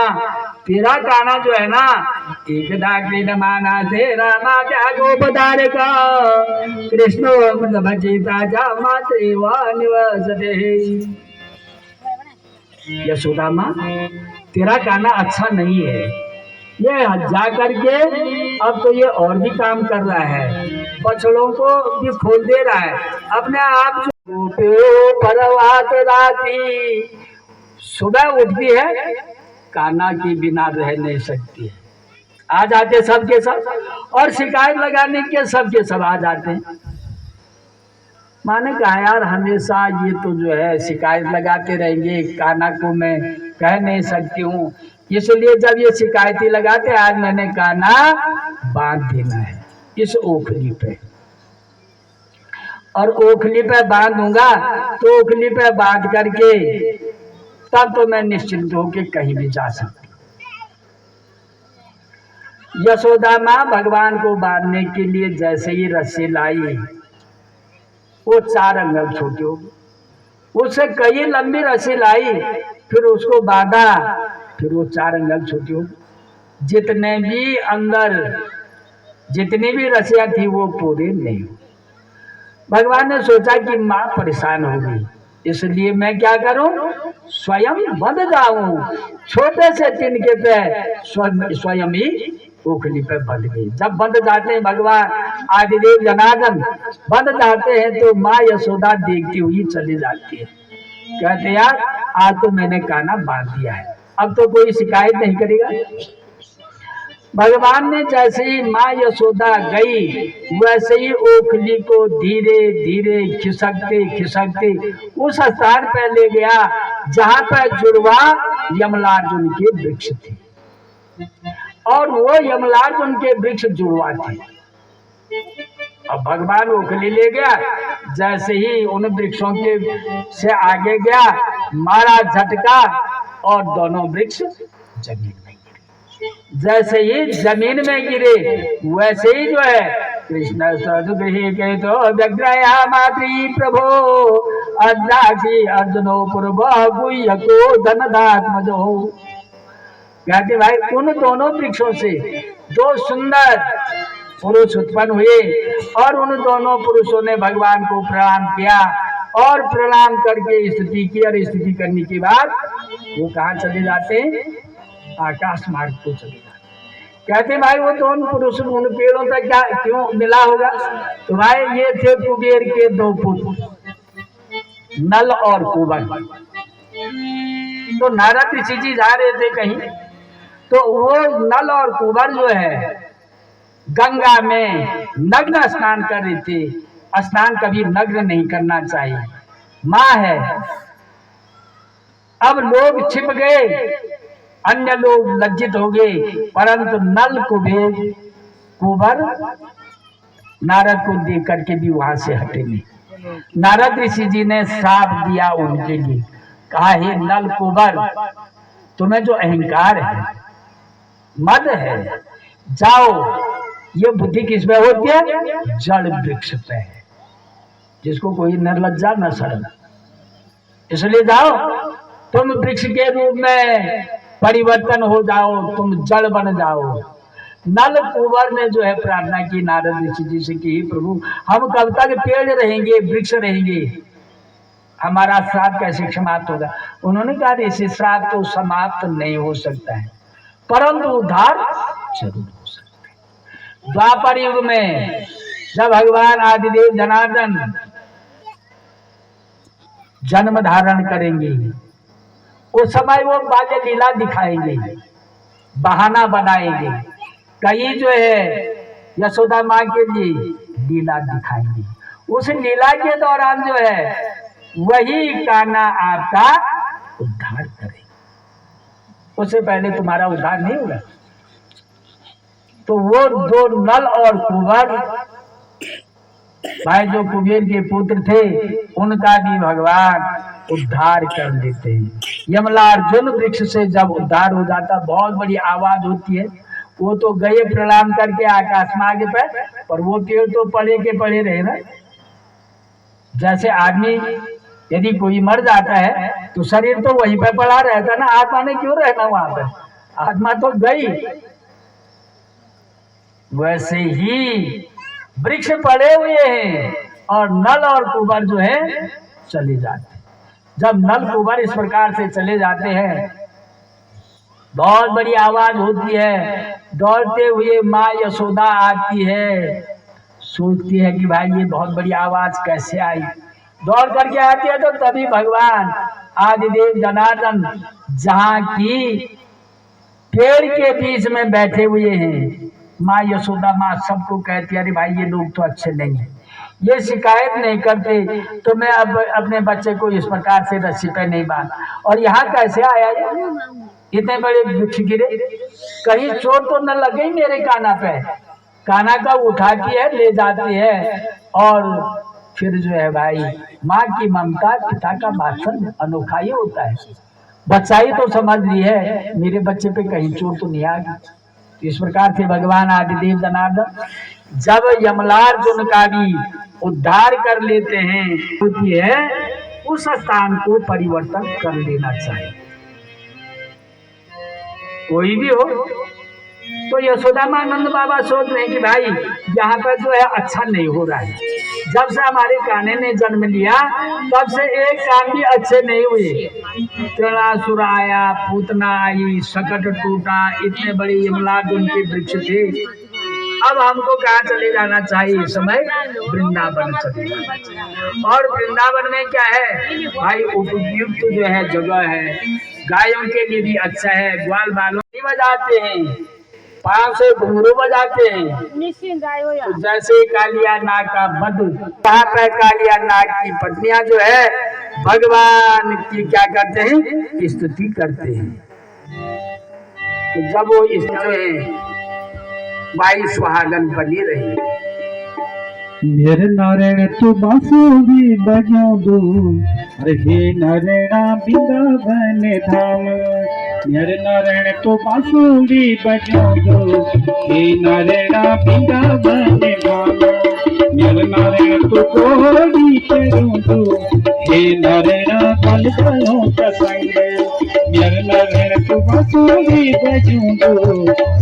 तेरा काना जो है ना एक डाकरी न माना से रामा क्या गोपदार का कृष्णो भजीता जा मातृवानिवसते। यशोदा माँ तेरा काना अच्छा नहीं है, ये जा करके अब तो ये और भी काम कर रहा है, बछड़ों को भी खोल दे रहा है, अपने आप परवात राती सुबह उठती है काना के बिना रह नहीं सकती है। आ जाते सबके सब और शिकायत लगाने के सबके सब आ जाते हैं। माने कहा यार हमेशा ये तो जो है शिकायत लगाते रहेंगे, काना को मैं कह नहीं सकती हूँ, इसलिए जब ये शिकायती लगाते आज मैंने काना बांध देना है इस ओखली पे, और ओखली पे बांधूंगा तो ओखली पे बांध करके तब तो मैं निश्चिंत होके कहीं भी जा सकती। यशोदा माँ भगवान को बांधने के लिए जैसे ही रस्सी लाई वो 4 अंगल छोटी हो गई, उससे कई लंबी रस्सी लाई फिर उसको बांधा, फिर वो 4 अंगल छोटी हो गई। जितने भी अंदर जितनी भी रस्सियां थी वो पूरी नहीं हुई। भगवान ने सोचा कि माँ परेशान होगी, इसलिए मैं क्या करूं, स्वयं बंध जाऊं। छोटे से तिनके पे स्वयं ही ओखली पे बंध गई। जब बंध जाते हैं भगवान आदिदेव जनार्दन बंध जाते हैं तो माँ यशोदा देखती हुई चली जाती है, कहते यार आज तो मैंने काना बांध दिया है, अब तो कोई शिकायत नहीं करेगा। भगवान ने जैसे ही माँ यशोदा गई वैसे ही ओखली को धीरे धीरे खिसकते खिसकते उस स्थान पर ले गया जहाँ पर जुड़वा यमलार्जुन के वृक्ष थे, और वो यमलार्जुन के वृक्ष जुड़वा थे। अब भगवान ओखली ले गया, जैसे ही उन वृक्षों के से आगे गया मारा झटका और दोनों वृक्ष जमीन में गिरे। जैसे ही जमीन में गिरे वैसे ही जो है कृष्ण सदगृह के तो व्यग्रया मातृ प्रभो अद्राक्षी अर्जुनो पूर्व गुह्य को धनदात्मजो। कहते भाई उन दोनों वृक्षों से 2 सुंदर पुरुष उत्पन्न हुए और उन दोनों पुरुषों ने भगवान को प्रणाम किया और प्रणाम करके स्तुति की, और स्तुति करने के बाद वो कहाँ चले जाते हैं, आकाश मार्ग को चले जाते। कहते भाई वो दोनों पुरुष उन पेड़ों तक क्या क्यों मिला होगा, तो भाई ये थे कुबेर के 2 पुत्र नल और कुबर। तो नारद ऋषि जी जा रहे थे कहीं, तो वो नल और कुबर जो है गंगा में नग्न स्नान कर रहे थे। स्नान कभी नग्न नहीं करना चाहिए, माँ है। अब लोग छिप गए, अन्य लोग लज्जित हो गए, परंतु नल कुबर नारद को देख करके भी वहां से हटे नहीं। नारद ऋषि जी ने श्राप दिया उनके लिए, कहा हे नल कुबर तुम्हें जो अहंकार है मद है, जाओ। ये बुद्धि किस पे होती है, जड़ वृक्ष पे है, जिसको कोई न लज्जा न शर्म, इसलिए जाओ तुम वृक्ष के रूप में परिवर्तन हो जाओ, तुम जड़ बन जाओ। नल कुंवर ने जो है प्रार्थना की नारद ऋषि जी से कि प्रभु हम कब तक पेड़ रहेंगे, वृक्ष रहेंगे, हमारा श्राप कैसे समाप्त होगा। उन्होंने कहा ऋषि श्राप तो समाप्त नहीं हो सकता है, परंतु उद्धार जरूर हो सकता है। द्वापर युग में जब भगवान आदिदेव जनार्दन जन्म धारण करेंगे, उस समय वो बाल्य लीला दिखाएंगे, बहाना बनाएंगे, कहीं जो है यशोदा माँ के लिए लीला दिखाएंगे। उस लीला के दौरान जो है वही कान्हा आपका उद्धार करेगा। उससे पहले तुम्हारा उद्धार नहीं होगा। तो वो दो नल और कुंवर भाई जो कुबेर के पुत्र थे, उनका भी भगवान उद्धार कर देते हैं। यमलार्जुन वृक्ष से जब उद्धार हो जाता, बहुत बड़ी आवाज होती है। वो तो गए प्रणाम करके आकाश में आगे पर वो पेड़ तो पड़े के पड़े रहे ना। जैसे आदमी यदि कोई मर जाता है तो शरीर तो वहीं पे पड़ा रहता ना, आत्मा ने क्यों रहना वहां पर, आत्मा तो गई। वैसे ही वृक्ष पड़े हुए हैं और नल और कुंवर जो है चले जाते। जब नल कुंवर इस प्रकार से चले जाते हैं, बहुत बड़ी आवाज होती है। दौड़ते हुए माँ यशोदा आती है, सोचती है कि भाई ये बहुत बड़ी आवाज कैसे आई। दौड़ करके आती है तो तभी भगवान आदिदेव जनार्दन जहाँ की पेड़ के बीच में बैठे हुए हैं। माँ यशोदा माँ सबको कहती है, अरे भाई ये लोग तो अच्छे नहीं है, ये शिकायत नहीं करते तो मैं अब अपने बच्चे को इस प्रकार से रस्सी पे नहीं बांध, और यहाँ कैसे आया ये, इतने बड़े वृक्ष गिरे, कहीं चोट तो न लग गई मेरे कान्हा पे। कान्हा का उठाती है, ले जाती है, और फिर जो है भाई माँ की ममता, पिता का वात्सल्य अनोखा ही होता है। बच्चाई तो समझ ली है मेरे बच्चे पे कहीं चोट तो नहीं आ गई। इस प्रकार से भगवान आदिदेव जनार्दन जब यमलार्जुन का भी उद्धार कर लेते हैं, होती है उस स्थान को परिवर्तन कर लेना चाहिए। कोई भी हो तो यशोदा माँ नंद बाबा सोच रहे हैं कि भाई यहाँ पर जो है अच्छा नहीं हो रहा है। जब से हमारे कान्हे ने जन्म लिया तब से एक काम भी अच्छे नहीं हुए। त्रिणासुर आया, पूतना आई, सकट टूटा, इतने बड़े यमलार्जुन के वृक्ष थे। अब हमको कहाँ चले जाना चाहिए, इस समय वृंदावन चले जाना चाहिए। और वृंदावन में क्या है भाई, उपयुक्त जो है जगह है, गायों के लिए भी अच्छा है, ग्वाल बालों बजाते हैं, पाँव से घुंघरू बजाते हैं। तो जैसे कालिया नाग का वध, वहाँ पर कालिया नाग की पत्नियां जो है भगवान की क्या करते हैं, स्तुति करते हैं। तो जब वो जो है भाई सुहागन बनी रही। मेरे नारायण तू बांसुरी बजाओ दो, हे नारायणा वृंदावन धाम। मेरे नारायण तो बांसुरी बजाओ दो, हे नारायणा वृंदावन धाम। मेरे नारायण तो कोड़ी चढ़ो दो, हे नारायणा बल बलो प्रसंग। मेरे नारायण तो बांसुरी बजाओ दो,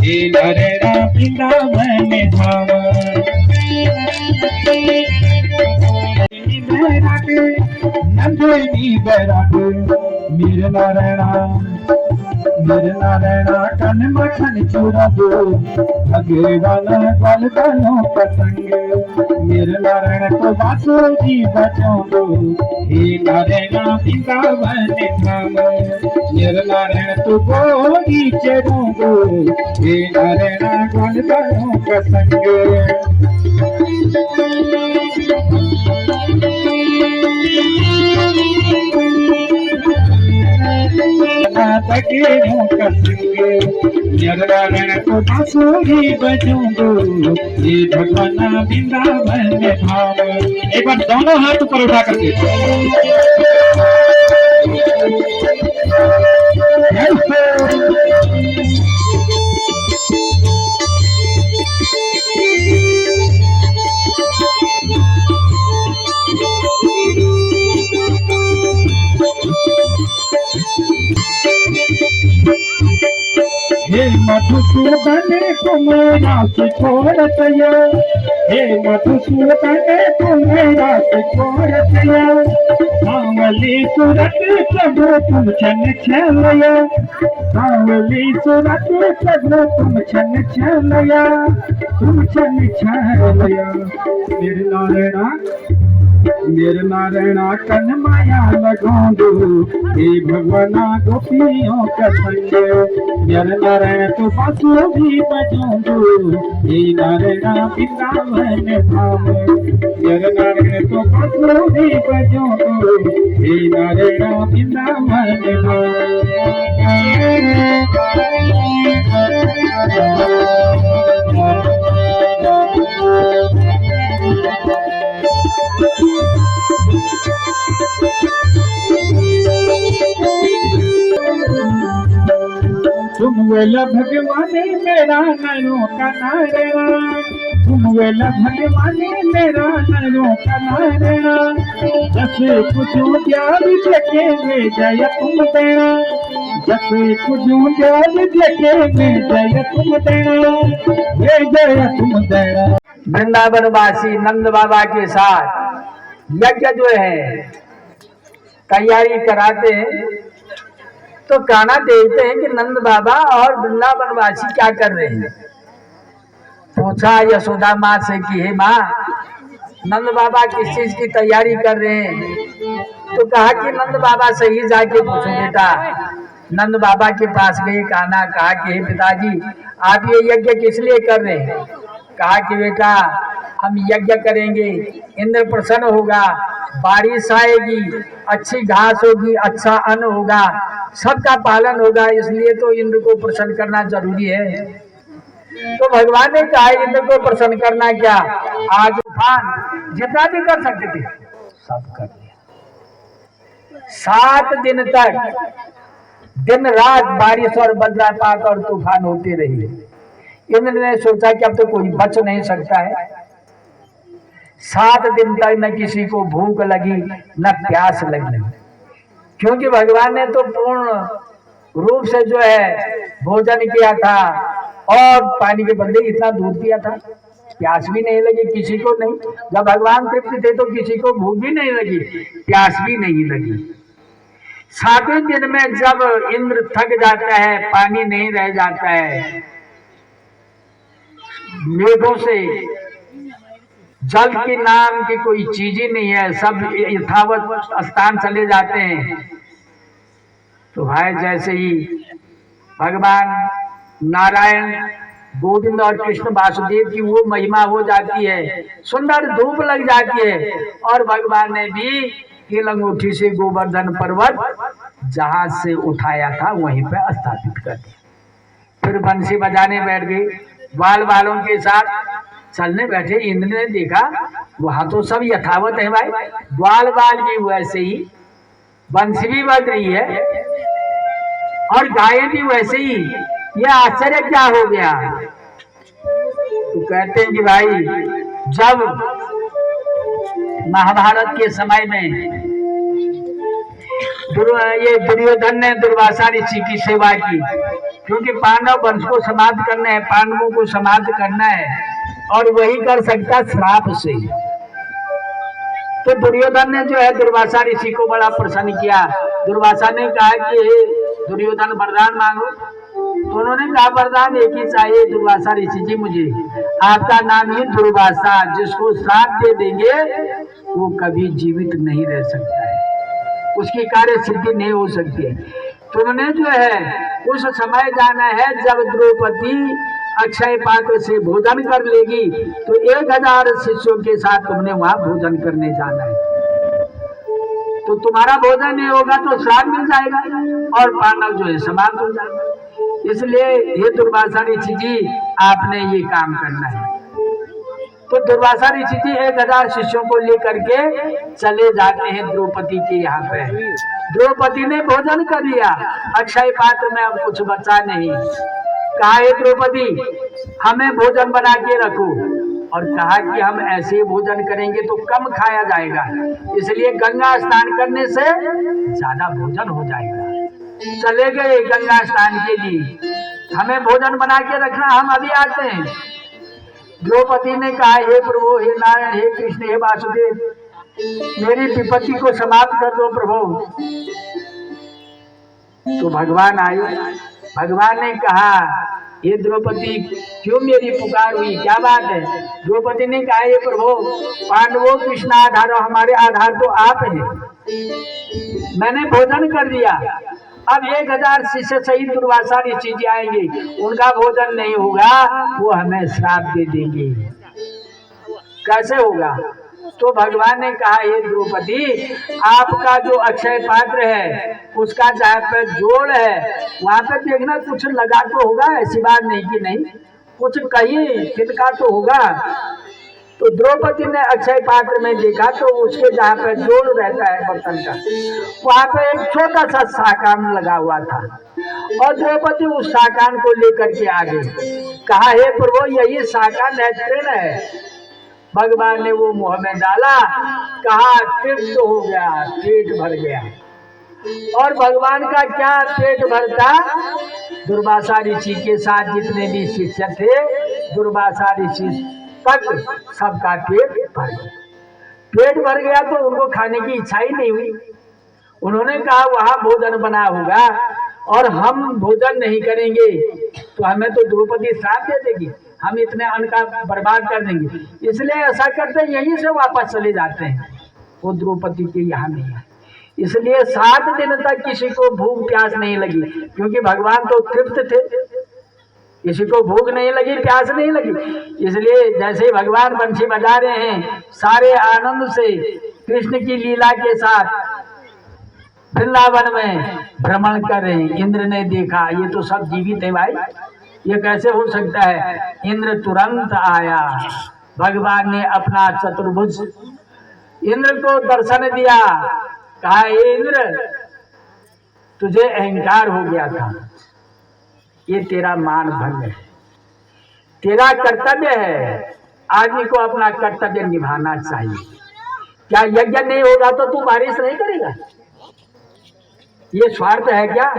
हे नारायणा वृंदावन धाम। नंदनी बैरागे मेरे नारायणा कन मखन चूरा दो, अगे वाला गल गलों प्रसंग। मेरे नारायण को बांसुरी बजाओ दो, हे नारायणा वृंदावन धाम। मेरे नारायण तो गोरी चढ़ो दो, हे नारायणा गल गलों प्रसंग। नारायण को बांसुरी बजाओ दो, ये भगवान वृंदावन धाम। एक बार दोनों हाथ ऊपर उठा करके हे मधुसूदन तुम्हारा सिखोरतया, हे मधुसूदन तुम्हारा सिखोरतया। सांवली सूरत प्रभु तुम छन छलया, सांवली सूरत प्रभु तुम छन छलया, तुम छन छलया। मेरे नारायणा मेरे नारायणा कन माया लगाऊंदो हे भगवाना गोपियों का संग मेरे नारायण तो बासुर भी बजाऊंदो हे नारायणा वृंदावन धाम मेरे नारायण तो बासुर भी बजाऊंदो हे नारायणा वृंदावन तुम वेला भगवानी मेरा नैनो का नारायणा तुम वेला भगवानी मेरा नैनो का नारायणा जैसे कुछ प्यार देखे में जय तुम देना जैसे कुछ प्यार देखे में जय तुम देना ये जय तुम देना। वृंदावन वासी नंद बाबा के साथ यज्ञ जो है तैयारी कराते हैं तो गाना देखते हैं कि नंद बाबा और वृंदावन वासी क्या कर रहे हैं। पूछा यशोदा माँ से कि हे माँ नंद बाबा किस चीज की तैयारी कर रहे हैं। तो कहा कि नंद बाबा से ही जाके पूछो बेटा। नंद बाबा के पास गए कान्हा कहा कि हे पिताजी आप ये यज्ञ किस लिए कर रहे हैं। कहा कि बेटा हम यज्ञ करेंगे इंद्र प्रसन्न होगा बारिश आएगी अच्छी घास होगी अच्छा अन्न होगा सबका पालन होगा इसलिए तो इंद्र को प्रसन्न करना जरूरी है। तो भगवान ने कहा इंद्र को प्रसन्न करना क्या आज तूफान जितना भी कर सकते थे सब कर लिया। 7 दिन तक दिन रात बारिश और वज्रपात और तूफान होते रही। इंद्र ने सोचा कि अब तो कोई बच नहीं सकता है। 7 दिन तक न किसी को भूख लगी न प्यास लगी क्योंकि भगवान ने तो पूर्ण रूप से जो है भोजन किया था और पानी के बदले इतना दूध पिया था। प्यास भी नहीं लगी किसी को नहीं। जब भगवान तृप्त थे तो किसी को भूख भी नहीं लगी प्यास भी नहीं लगी। 7वें दिन में जब इंद्र थक जाता है पानी नहीं रह जाता है मेघों से जल के नाम की कोई चीज ही नहीं है सब यथावत स्थान चले जाते हैं। तो भाई जैसे ही भगवान नारायण गोविंद और कृष्ण वासुदेव की वो महिमा हो जाती है सुंदर धूप लग जाती है और भगवान ने भी कील अंगूठी से गोवर्धन पर्वत जहाज से उठाया था वहीं पे स्थापित कर दिया। फिर बंसी बजाने बैठ गए बाल बालों के साथ चलने बैठे। इंद्र ने देखा वहां तो सब यथावत है भाई ग्वाल बाल भी वैसे ही बंसी भी बज रही है और गायें भी वैसे ही। यह आश्चर्य क्या हो गया। तो कहते हैं कि भाई जब महाभारत के समय में ये दुर्योधन ने दुर्वासा ऋषि की सेवा की क्योंकि पांडव वंश को समाप्त करना है पांडवों को समाप्त करना है और वही कर सकता श्राप से। तो दुर्योधन ने जो है दुर्वासा ऋषि को बड़ा प्रसन्न किया। दुर्वासा ने कहा कि हे दुर्योधन वरदान मांगो। तो उन्होंने कहा वरदान एक ही चाहिए दुर्वासा ऋषि जी मुझे आपका नाम ही दुर्वासा जिसको श्राप दे देंगे वो कभी जीवित नहीं रह सकता है उसकी कार्य सिद्धि नहीं हो सकती है। तो उन्होंने जो है उस समय जाना है जब द्रौपदी अक्षय पात्र से भोजन कर लेगी तो 1000 शिष्यों के साथ तुमने वहां भोजन करने जाना है। तो तुम्हारा भोजन नहीं होगा तो श्राप मिल जाएगा और पांडव जो है समाप्त हो जाएगा। इसलिए हे दुर्वासा ऋषि जी आपने ये काम करना है। तो दुर्वासा ऋषि जी 1000 शिष्यों को लेकर के चले जाते हैं द्रौपदी के यहाँ पे। द्रौपदी ने भोजन कर लिया अक्षय पात्र में अब कुछ बचा नहीं। कहा हे द्रौपदी हमें भोजन बना के रखो और कहा कि हम ऐसे ही भोजन करेंगे तो कम खाया जाएगा इसलिए गंगा स्नान करने से ज्यादा भोजन हो जाएगा। चले गए गंगा स्नान के लिए हमें भोजन बना के रखना हम अभी आते हैं। द्रौपदी ने कहा हे प्रभु हे नारायण हे कृष्ण हे वासुदेव मेरी विपत्ति को समाप्त कर दो प्रभु। तो भगवान आए। भगवान ने कहा ये द्रौपदी क्यों मेरी पुकार हुई, क्या बात है? द्रौपदी ने कहा, ये प्रभु, पांडवों कृष्ण आधार, हमारे आधार तो आप हैं। मैंने भोजन कर दिया, अब 1000 शिष्य सहित दुर्वासा ऋषि जी आएंगे, उनका भोजन नहीं होगा, वो हमें श्राप दे देंगे। कैसे होगा? तो भगवान ने कहा, हे द्रौपदी, आपका जो अक्षय पात्र है उसका जहाँ पे जोड़ है वहां पे देखना कुछ लगा तो होगा, ऐसी बात नहीं कि नहीं, कुछ कहीं तिनका तो होगा। तो द्रौपदी ने अक्षय पात्र में देखा तो उसके जहाँ पे जोड़ रहता है बर्तन का, वहां पे एक छोटा सा साकान लगा हुआ था और द्रौपदी उस साकान को लेकर के आ गई। कहा, हे प्रभु, यही साकान नेत्रहीन है। भगवान ने वो मुंह में डाला, कहा तृप्त हो गया, पेट भर गया। और भगवान का क्या पेट भरता? दुर्वासा ऋषि के साथ जितने भी शिष्य थे, दुर्वासा ऋषि तक सबका पेट भर गया। पेट भर गया तो उनको खाने की इच्छा ही नहीं हुई। उन्होंने कहा, वहां भोजन बना होगा और हम भोजन नहीं करेंगे तो हमें तो द्रौपदी श्राप दे देगी, हम इतने अन्न का बर्बाद कर देंगे, इसलिए ऐसा करते हैं यहीं से वापस चले जाते हैं। वो द्रौपदी के यहाँ नहीं है, इसलिए 7 दिन तक किसी को भूख प्यास नहीं लगी, क्योंकि भगवान तो तृप्त थे, किसी को भूख नहीं लगी, प्यास नहीं लगी। इसलिए जैसे भगवान बंशी बजा रहे हैं, सारे आनंद से कृष्ण की लीला के साथ वृंदावन में भ्रमण कर रहे हैं। इंद्र ने देखा, ये तो सब जीवित है भाई, ये कैसे हो सकता है? इंद्र तुरंत आया, भगवान ने अपना चतुर्भुज इंद्र को दर्शन दिया। कहा, हे इंद्र, तुझे अहंकार हो गया था, ये तेरा मान भंग है, तेरा कर्तव्य है, आदमी को अपना कर्तव्य निभाना चाहिए। क्या यज्ञ नहीं होगा तो तू बारिश नहीं करेगा? ये स्वार्थ है क्या?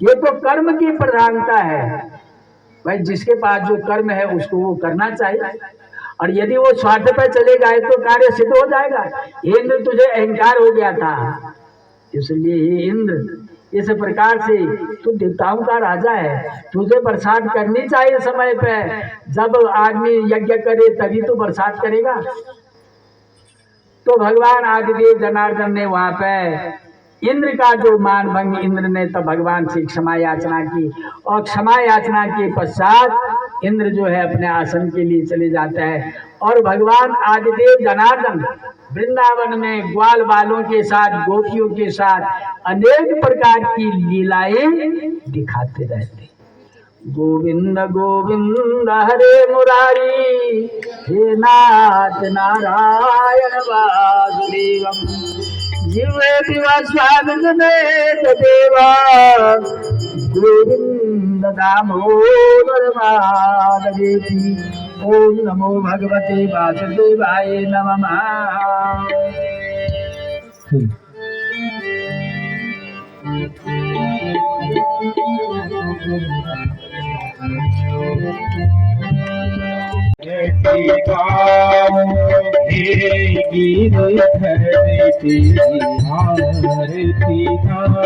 ये तो कर्म की प्रधानता है भाई, जिसके पास जो कर्म है उसको वो करना चाहिए, और यदि वो स्वार्थ पर चले गए तो कार्य सिद्ध हो जाएगा। इंद्र, तुझे अहंकार हो गया था, इसलिए इंद्र, इस प्रकार से तू देवताओं का राजा है, तुझे बरसात करनी चाहिए समय पे। जब आदमी यज्ञ करे तभी तो बरसात करेगा। तो भगवान आदिदेव जनार्दन ने वहां पे इंद्र का जो मान भंग, इंद्र ने तब भगवान से क्षमा याचना की, और क्षमा याचना के पश्चात इंद्र जो है अपने आसन के लिए चले जाता है। और भगवान आदिदेव जनार्दन वृंदावन में ग्वाल बालों के साथ, गोपियों के साथ अनेक प्रकार की लीलाएं दिखाते रहते। गोविंद गोविंद हरे मुरारी, हे नाथ नारायण वासुदेवम, जीवे स्वामित देवा, गोविंद दामोदर माधवेति। ओम नमो भगवते वासुदेवाय नमः। आरती गाओ,